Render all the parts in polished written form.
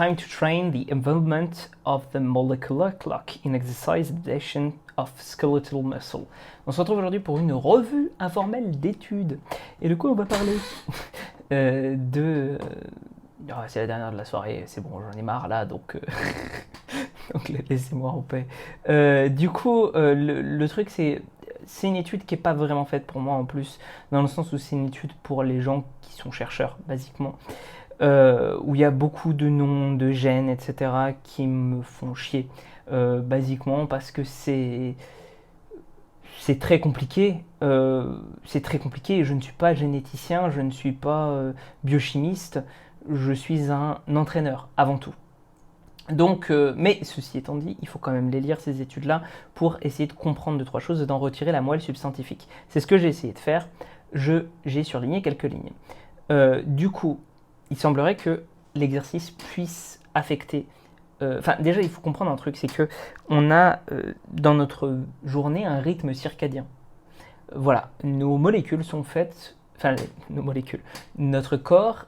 time to train the involvement of the molecular clock in exercise adaptation of skeletal muscle. On se retrouve aujourd'hui pour une revue informelle d'études. Et du coup, on va parler c'est la dernière de la soirée, c'est bon, j'en ai marre là, donc, donc laissez-moi en paix. Le truc, c'est une étude qui n'est pas vraiment faite pour moi en plus, dans le sens où c'est une étude pour les gens qui sont chercheurs, basiquement. Où il y a beaucoup de noms, de gènes, etc. qui me font chier, basiquement parce que c'est très compliqué. C'est très compliqué et je ne suis pas généticien, je ne suis pas biochimiste, je suis un entraîneur avant tout. Donc, mais ceci étant dit, il faut quand même les lire ces études-là pour essayer de comprendre deux, trois choses et d'en retirer la moelle substantifique. C'est ce que j'ai essayé de faire. J'ai surligné quelques lignes. Il semblerait que l'exercice puisse affecter. Déjà, il faut comprendre un truc, c'est que on a dans notre journée un rythme circadien. Voilà, nos molécules sont faites. Nos molécules. Notre corps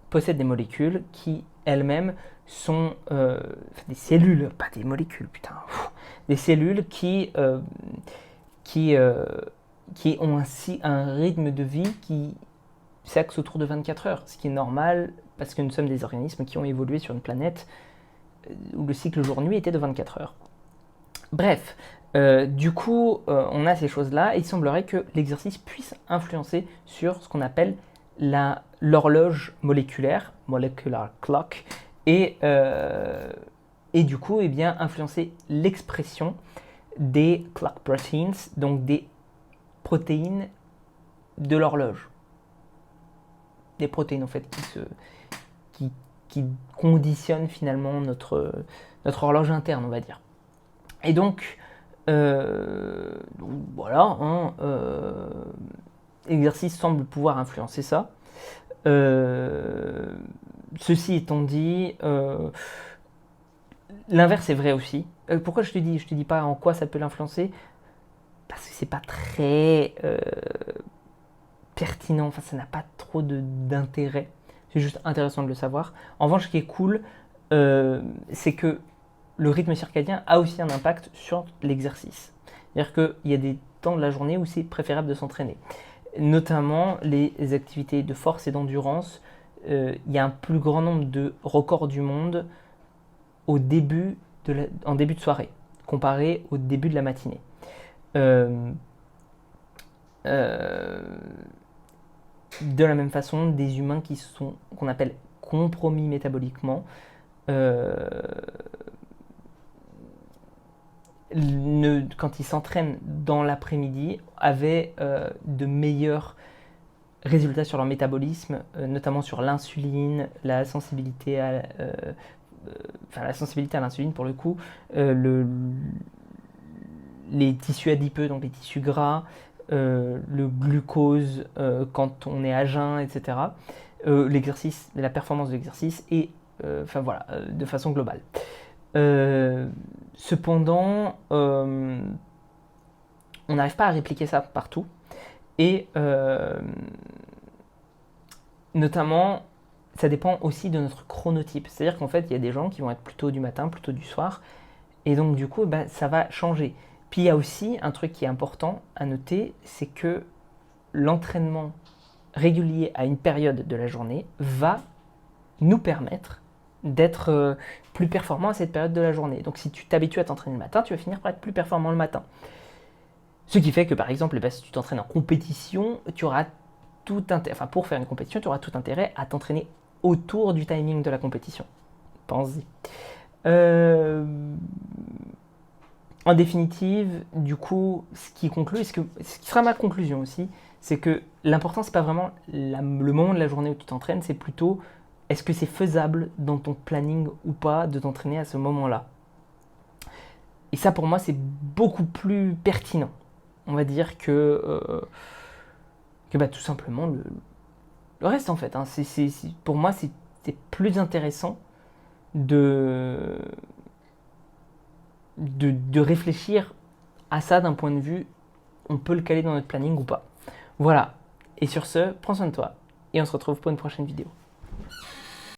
possède des molécules qui elles-mêmes sont des cellules, pas des molécules, putain. Des cellules qui ont ainsi un rythme de vie qui s'axe autour de 24 heures, ce qui est normal parce que nous sommes des organismes qui ont évolué sur une planète où le cycle jour-nuit était de 24 heures. Bref, on a ces choses-là et il semblerait que l'exercice puisse influencer sur ce qu'on appelle l'horloge moléculaire, molecular clock, et influencer l'expression des clock proteins, donc des protéines de l'horloge. Des protéines en fait qui conditionnent finalement notre horloge interne, on va dire. Et donc l'exercice semble pouvoir influencer ça. Ceci étant dit, l'inverse est vrai aussi. Pourquoi je te dis pas en quoi ça peut l'influencer? Parce que c'est pas très pertinent, enfin ça n'a pas trop d'intérêt, c'est juste intéressant de le savoir. En revanche, ce qui est cool, c'est que le rythme circadien a aussi un impact sur l'exercice. C'est-à-dire qu'il y a des temps de la journée où c'est préférable de s'entraîner. Notamment les activités de force et d'endurance, il y a un plus grand nombre de records du monde en début de soirée, comparé au début de la matinée. De la même façon, des humains qu'on appelle compromis métaboliquement, quand ils s'entraînent dans l'après-midi, avaient de meilleurs résultats sur leur métabolisme, notamment sur l'insuline, la sensibilité à l'insuline pour le coup, les tissus adipeux, donc les tissus gras, le glucose quand on est à jeun, etc. L'exercice, la performance de l'exercice et de façon globale. Cependant, on n'arrive pas à répliquer ça partout et notamment ça dépend aussi de notre chronotype. C'est-à-dire qu'en fait, il y a des gens qui vont être plutôt du matin, plutôt du soir et donc du coup, ça va changer. Puis il y a aussi un truc qui est important à noter, c'est que l'entraînement régulier à une période de la journée va nous permettre d'être plus performant à cette période de la journée. Donc si tu t'habitues à t'entraîner le matin, tu vas finir par être plus performant le matin. Ce qui fait que par exemple, si tu t'entraînes en compétition, tu auras pour faire une compétition, tu auras tout intérêt à t'entraîner autour du timing de la compétition. Pense-y. En définitive, du coup, ce qui sera ma conclusion aussi, c'est que l'important, c'est pas vraiment le moment de la journée où tu t'entraînes, c'est plutôt est-ce que c'est faisable dans ton planning ou pas de t'entraîner à ce moment-là. Et ça, pour moi, c'est beaucoup plus pertinent. On va dire que tout simplement le reste, en fait. Hein, pour moi, c'est plus intéressant de réfléchir à ça d'un point de vue, on peut le caler dans notre planning ou pas. Voilà. Et sur ce, prends soin de toi et on se retrouve pour une prochaine vidéo.